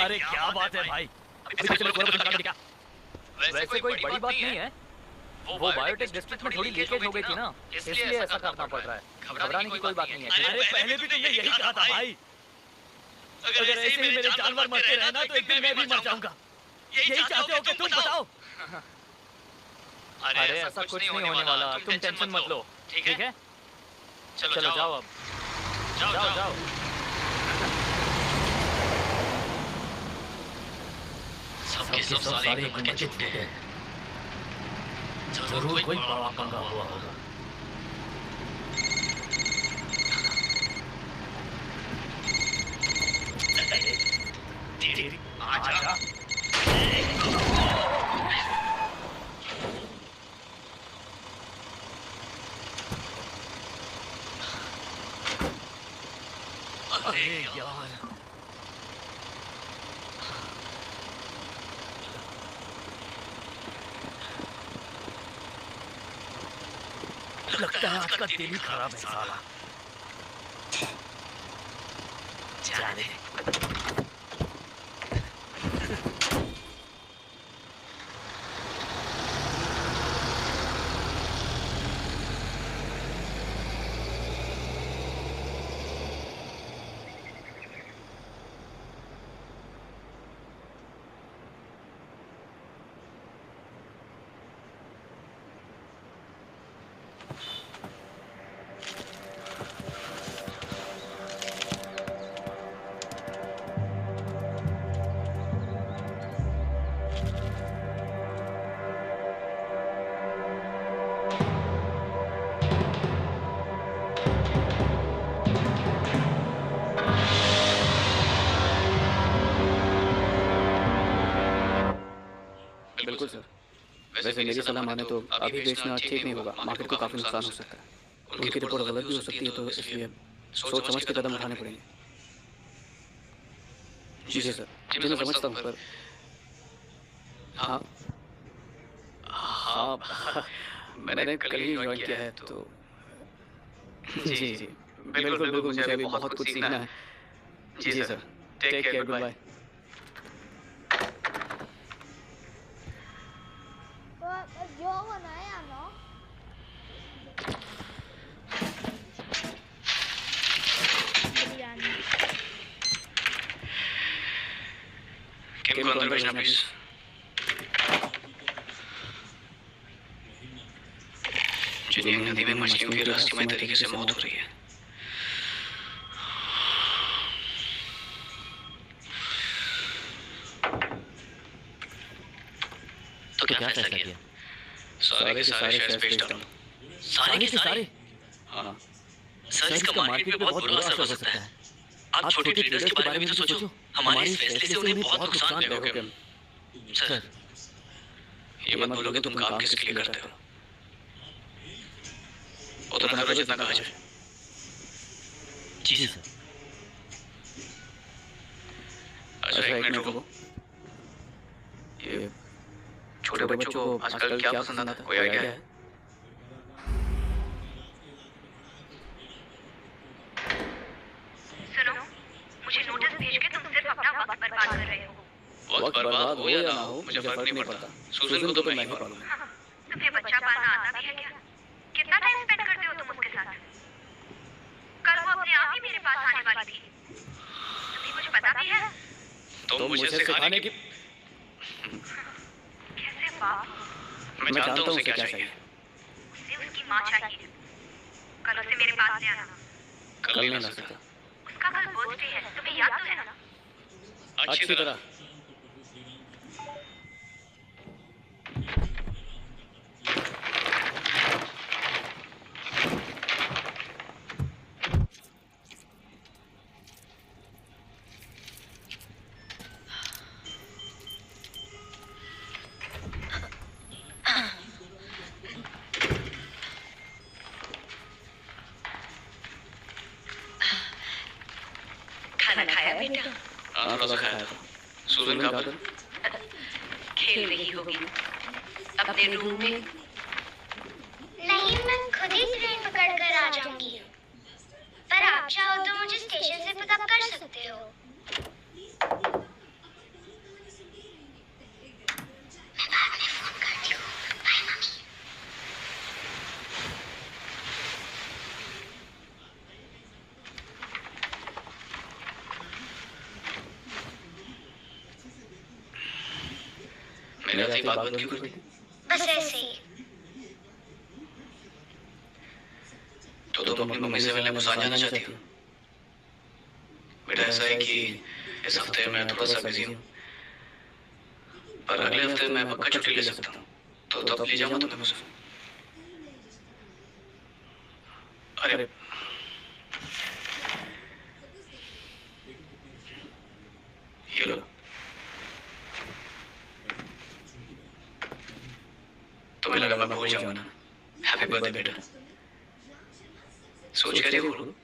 अरे क्या बात है भाई, अभी तो चलो क्या? वैसे कोई बड़ी बात नहीं है, वो बायोटेक डिस्ट्रिक्ट में थोड़ी लीकेज हो गई थी ना, इसलिए ऐसा करना पड़ रहा है। घबराने की कोई बात नहीं है। अरे पहले भी तुमने यही कहा था भाई, अगर ऐसे ही मेरे जानवर मरते रहे ना तो एक दिन मैं भी मर जाऊंगा। यही चाहते हो कि तुम बताओ? अरे ऐसा कुछ नहीं होने वाला, तुम टेंशन मत लो, ठीक है? चलो जाओ अब, जाओ जाओ। सबके सब सारे बच्चे छूटे हैं, जरूर कोई बड़ा पंगा हुआ होगा। तेरी आजा। अरे यार, लगता है आज का दिन ही खराब है साला। जाने बिल्कुल सर। वैसे मेरी सलाह माने तो अभी बेचना ठीक नहीं होगा, मार्केट को काफी नुकसान हो सकता है। उनकी रिपोर्ट गलत भी हो सकती है, तो इसलिए सोच समझ के कदम उठाने पड़ेंगे। जी सर, जी मैं समझता हूँ, पर हाँ हाँ मैंने कल ही ज्वाइन किया है, तो जी जी बिल्कुल बिल्कुल, मुझे अभी बहुत कुछ सीखना है। जी sir, take care, good bye. Kim को अंदर भेजना प्लीज। जिन्हें नदी में मछलियों की रहस्यमय तरीके से मौत हो रही है। तो क्या फैसला किया? सारे के सारे शेयर्स बेच डालो। सारे के सारे? हाँ सर, इसका मार्केट पे बहुत बुरा असर हो सकता है। आप छोटे ट्रेडर्स के बारे में तो सोचो, हमारे इस फैसले से उन्हें बहुत नुकसान होगा। सर, ये मत बोलो कि तुम काम किसके लिए करते हो। उतना करो जितना कहा जाए। जी सर। अच्छा एक मिनट रुको। ये छोटे बच्चों को आजकल क्या पसंद आता है, कोई आइडिया है? सुनो, मुझे नोटिस भेज के तुम सिर्फ अपना वक्त बर्बाद कर रहे हो। वक्त बर्बाद हो या ना हो मुझे फर्क नहीं पड़ता। सुजन को तो मैं ही पालूंगा। तुम्हें बच्चा पालना आता भी है क्या? कितना टाइम स्पेंड करते हो तुम उसके साथ? कल वो अपने आप ही मेरे पास आने वाली थी। तुम्हें कुछ पता भी है? तुम मुझे सिखाने की। कैसे बाप? मैं जानता हूँ उसे क्या चाहिए। उसे उसकी माँ चाहिए। कल उसे मेरे पास ले आना। कल नहीं ला सकता। उसका कल बर्थडे है, तुम्हें याद तो है ना? अच्छी तरह। खाना खाया बेटा? हाँ थोड़ा सा खाया था। सुजन कहाँ पर? खेल रही होगी अपने रूम में। नहीं, मैं खुद ही ट्रेन पकड़ कर आ जाऊंगी। पर आप चाहो तो मुझे स्टेशन से पिकअप कर सकते हो। मैंने अपनी बात बंद क्यों कर दी? बस ऐसे ही। तो तुम अपनी मम्मी से मिलने मुझसे जाना चाहती हो? बेटा ऐसा है कि इस हफ्ते मैं थोड़ा सा बिजी हूँ, पर अगले हफ्ते मैं पक्का छुट्टी ले सकता हूँ, तो तब ले जाऊंगा तुम्हें मुझसे। अरे ये लो, तुम्हें लगा मैं भूल जाऊंगा ना? हैप्पी बर्थडे बेटा। सोच कर बोलो।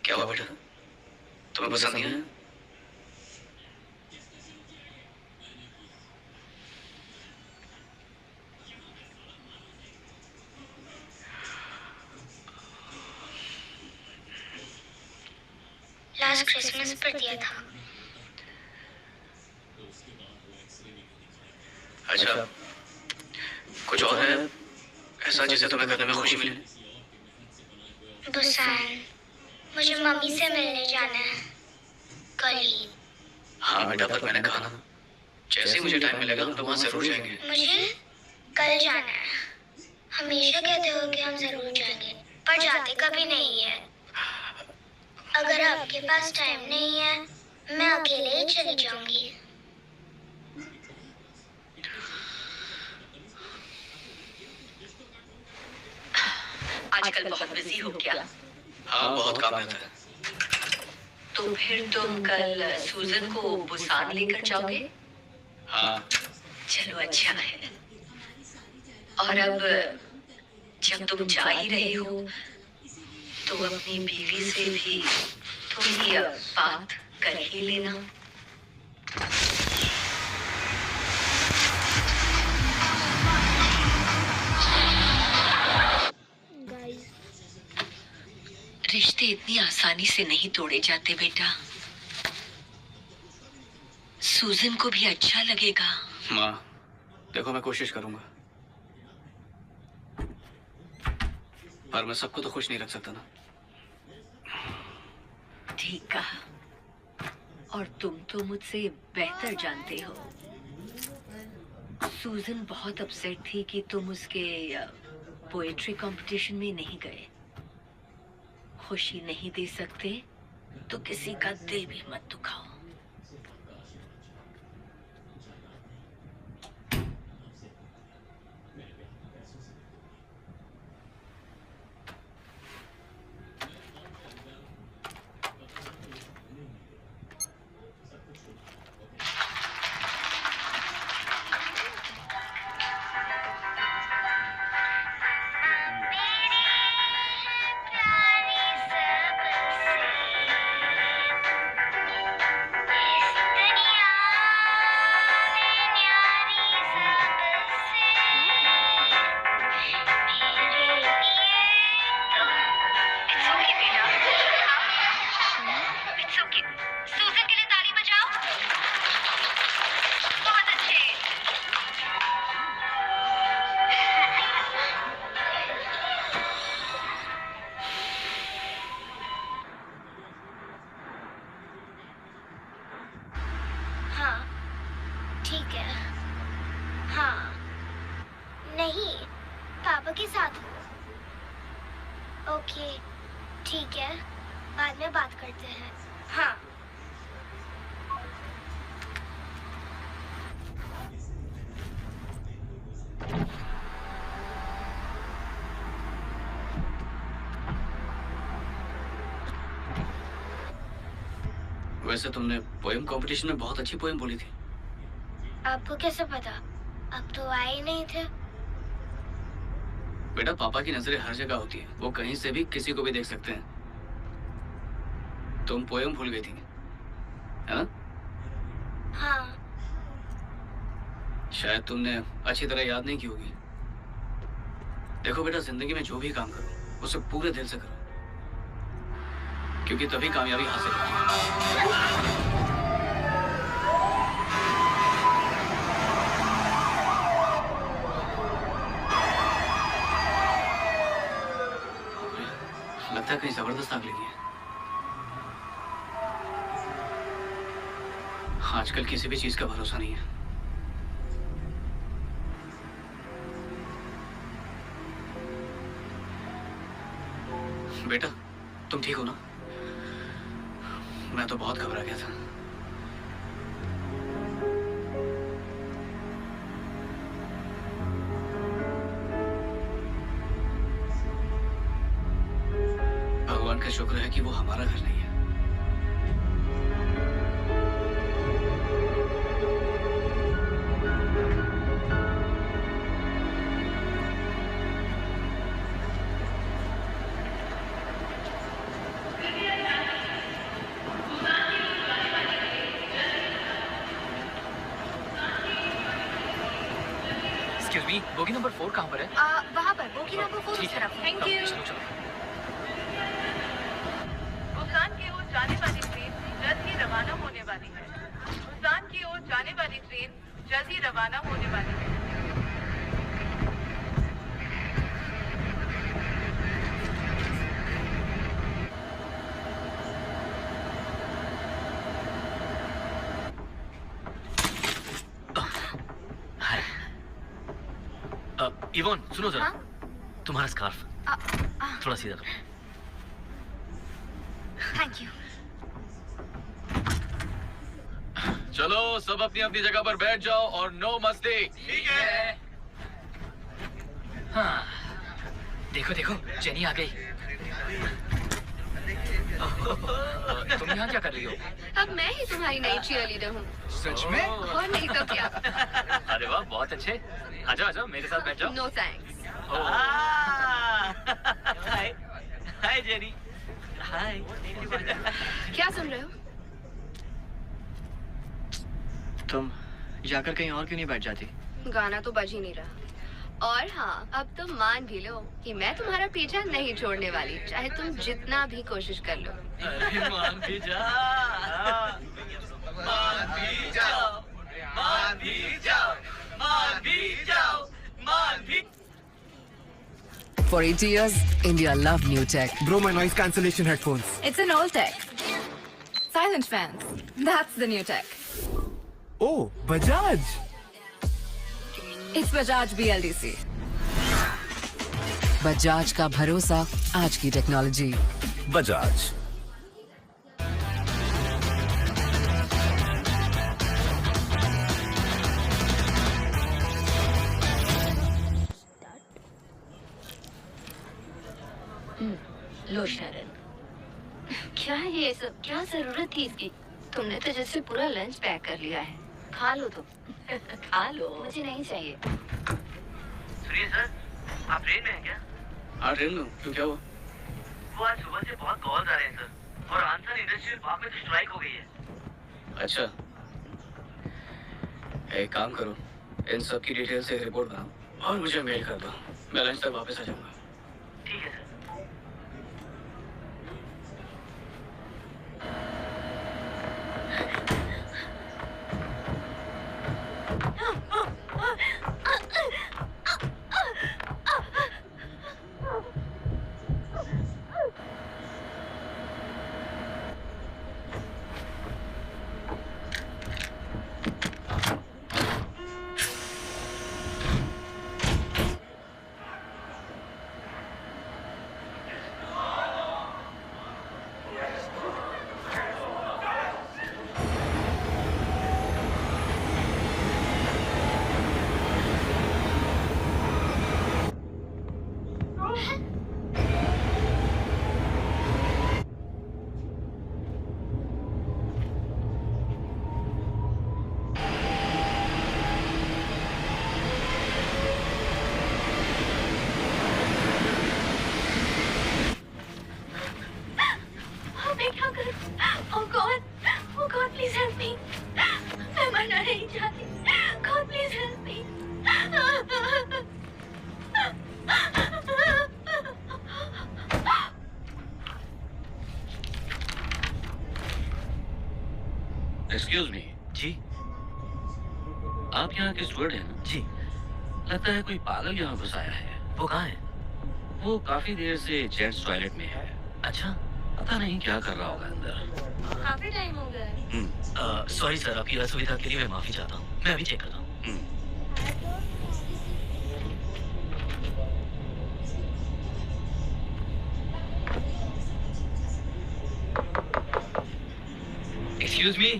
क्या हुआ बेटा, तुम्हें पसंद नहीं है? लास्ट क्रिसमस पर दिया था। अच्छा, कुछ और है ऐसा जिसे तुम्हें करने में खुशी मिले? बुसान, मुझे मम्मी से मिलने जाना है कल ही। हाँ बेटा, पर मैंने कहा ना, जैसे ही मुझे टाइम मिलेगा हम तो वहाँ जरूर जाएंगे। मुझे कल जाना है। हमेशा कहते हो कि हम जरूर जाएंगे, पर जाते कभी नहीं है। अगर आपके पास टाइम नहीं है, मैं अकेले ही चली जाऊंगी। आजकल बहुत बिजी हो क्या? हाँ, बहुत काम रहता है। तो फिर तुम कल सूजन को बुसान लेकर जाओगे? हाँ। चलो अच्छा है। और अब जब तुम जा ही रहे हो तो अपनी बीवी से भी थोड़ी बात कर ही लेना। रिश्ते इतनी आसानी से नहीं तोड़े जाते बेटा। सूजन को भी अच्छा लगेगा। माँ, देखो मैं कोशिश करूंगा, पर मैं सबको तो खुश नहीं रख सकता ना। ठीक कहा। और तुम तो मुझसे बेहतर जानते हो। सूजन बहुत अपसेट थी कि तुम उसके पोएट्री कंपटीशन में नहीं गए। खुशी नहीं दे सकते तो किसी का दिल भी मत दुखाओ। ठीक है। हाँ, नहीं, पापा के साथ हूँ। ओके, ठीक है, बाद में बात करते हैं। हाँ। वैसे तुमने पोएम कंपटीशन में बहुत अच्छी पोएम बोली थी। आपको कैसे पता? अब तो आए ही नहीं थे। बेटा, पापा की नजरें हर जगह होती है, वो कहीं से भी किसी को भी देख सकते हैं। तुम पोएम भूल गई थी, है ना? हाँ। शायद तुमने अच्छी तरह याद नहीं की होगी। देखो बेटा, जिंदगी में जो भी काम करो उसे पूरे दिल से करो, क्योंकि तभी कामयाबी हासिल होती है। लगता है कहीं जबरदस्त आग लगी है। आजकल किसी भी चीज का भरोसा नहीं है। बेटा, तुम ठीक हो ना? मैं तो बहुत घबरा गया था। भगवान का शुक्र है कि वो हमारा घर नहीं है। एक्सक्यूज मी, बोगी नंबर 4 कहाँ पर है? वहाँ पर बोगी नंबर 4 ठीक उस है। तरफ। Thank you. चलो चलो। बुसान की ओर जाने वाली ट्रेन जल्द ही रवाना होने वाली है। बुसान की ओर जाने वाली ट्रेन जल्द ही रवाना होने वाली है। इवोन, सुनो जरा। हाँ? तुम्हारा स्कार्फ थोड़ा सीधा करो। Thank you. चलो सब अपनी अपनी जगह पर बैठ जाओ और नो मस्ती। ठीक है। हाँ, देखो देखो, जेनी आ गई। तुम यहाँ क्या कर रही हो? अब मैं ही तुम्हारी नई चीयरलीडर हूँ। सच में? और नहीं तो क्या। अरे वाह, बहुत अच्छे। आजाओ आजाओ, मेरे साथ बैठ जाओ। No thanks. Hi hi Jenny. Hi. क्या सुन रहे हो? तुम जाकर कहीं और क्यों नहीं बैठ जाती? गाना तो बज ही नहीं रहा। और हाँ, अब तुम मान भी लो कि मैं तुम्हारा पीछा नहीं छोड़ने वाली, चाहे तुम जितना भी कोशिश कर लो। अरे मान भी जा, मान भी जाओ, मान भी जाओ, मान भी जाओ, मान भी। For 80 years, India loved new tech. Bro, my noise cancellation headphones. It's an old tech. Silent fans. That's the new tech. Oh, Bajaj. It's Bajaj BLDC. Bajaj का भरोसा, आज की टेक्नोलॉजी। Bajaj. लो शरण, क्या है ये सब? क्या जरूरत थी इसकी? तुमने तो जैसे पूरा लंच पैक कर लिया है। खा लो तुम। खा लो। मुझे नहीं चाहिए। सुनिए सर, आप ट्रेन में हैं क्या? हाँ, ट्रेन में। क्यों, क्या हुआ? वो आज सुबह से बहुत कॉल्स आ रहे हैं सर, और आंसर इंडस्ट्रियल पार्क में तो स्ट्राइक हो गई है। अच्छा, एक काम करो, इन सब की डिटेल से एक रिपोर्ट बनाओ और मुझे मेल कर दो। मैं लंच तक वापस आ जाऊंगा। ठीक है सर। Excuse me. जी आप यहाँ के स्टूडेंट हैं ना? जी। लगता है कोई पागल यहाँ घुस आया है। वो कहाँ है? वो काफी देर से जेंट्स टॉयलेट में है। अच्छा, पता नहीं क्या कर रहा होगा अंदर। काफी टाइम हो गया है। सॉरी सर, आपकी असुविधा के लिए मैं माफी चाहता हूँ। मैं अभी चेक कर रहा हूँ। Excuse me.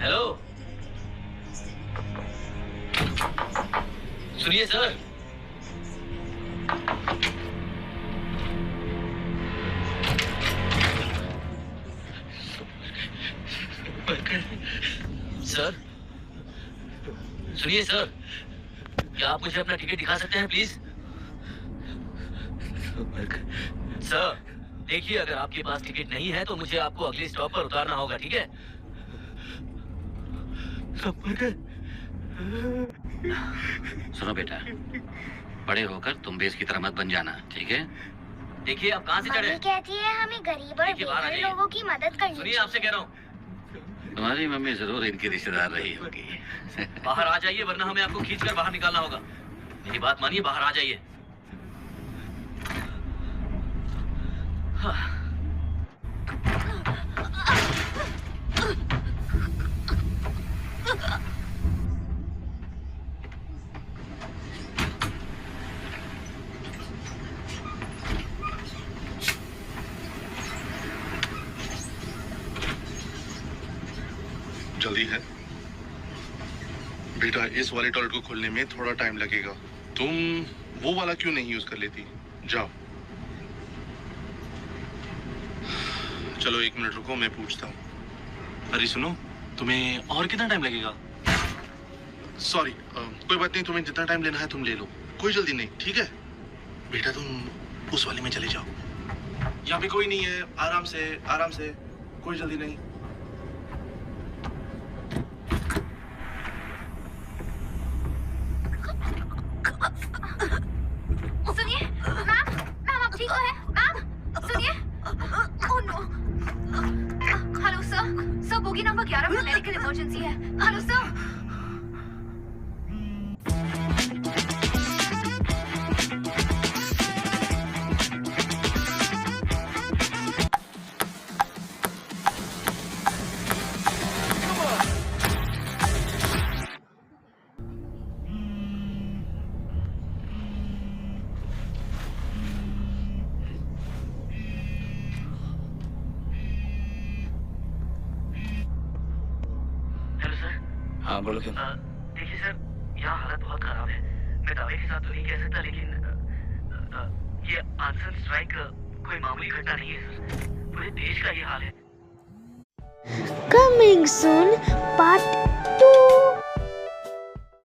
हेलो, सुनिए सर। सर सुनिए सर, क्या आप मुझे अपना टिकट दिखा सकते हैं प्लीज? सर देखिए, अगर आपके पास टिकट नहीं है तो मुझे आपको अगले स्टॉप पर उतारना होगा, ठीक है? सुनो बेटा, बड़े होकर तुम भी इसकी तरह मत बन जाना, ठीक है? देखिए आप कहाँ से चढ़े? मम्मी कहती है हमें गरीब और बेघर लोगों की मदद करनी सुनिए, आपसे कह रहा हूँ, तुम्हारी मम्मी जरूर इनकी रिश्तेदार रही होगी। बाहर आ जाइए, वरना हमें आपको खींचकर बाहर निकालना होगा। मेरी बात मानिए, बाहर आ जाइए। हाँ। जल्दी है बेटा, इस वाले टॉयलेट को खोलने में थोड़ा टाइम लगेगा। तुम वो वाला क्यों नहीं यूज कर लेती? जाओ। चलो 1 मिनट रुको, मैं पूछता हूँ। अरे सुनो, तुम्हें और कितना टाइम लगेगा? सॉरी, कोई बात नहीं, तुम्हें जितना टाइम लेना है तुम ले लो, कोई जल्दी नहीं, ठीक है? बेटा तुम उस वाले में चले जाओ, यहाँ पे कोई नहीं है, आराम से, कोई जल्दी नहीं। सुनिए मैम, आप ठीक हो? मैम सुनिए। Oh no. Hello sir, bogie number 11 में मेडिकल इमरजेंसी है। Hello sir. हाँ बोलो क्यों? देखिए सर, यहाँ हालत बहुत खराब है। मैं दावे के साथ तो नहीं कह सकता, लेकिन ये आर्सन स्ट्राइक कोई मामूली घटना नहीं है सर। पूरे देश का ये हाल है। Coming soon, part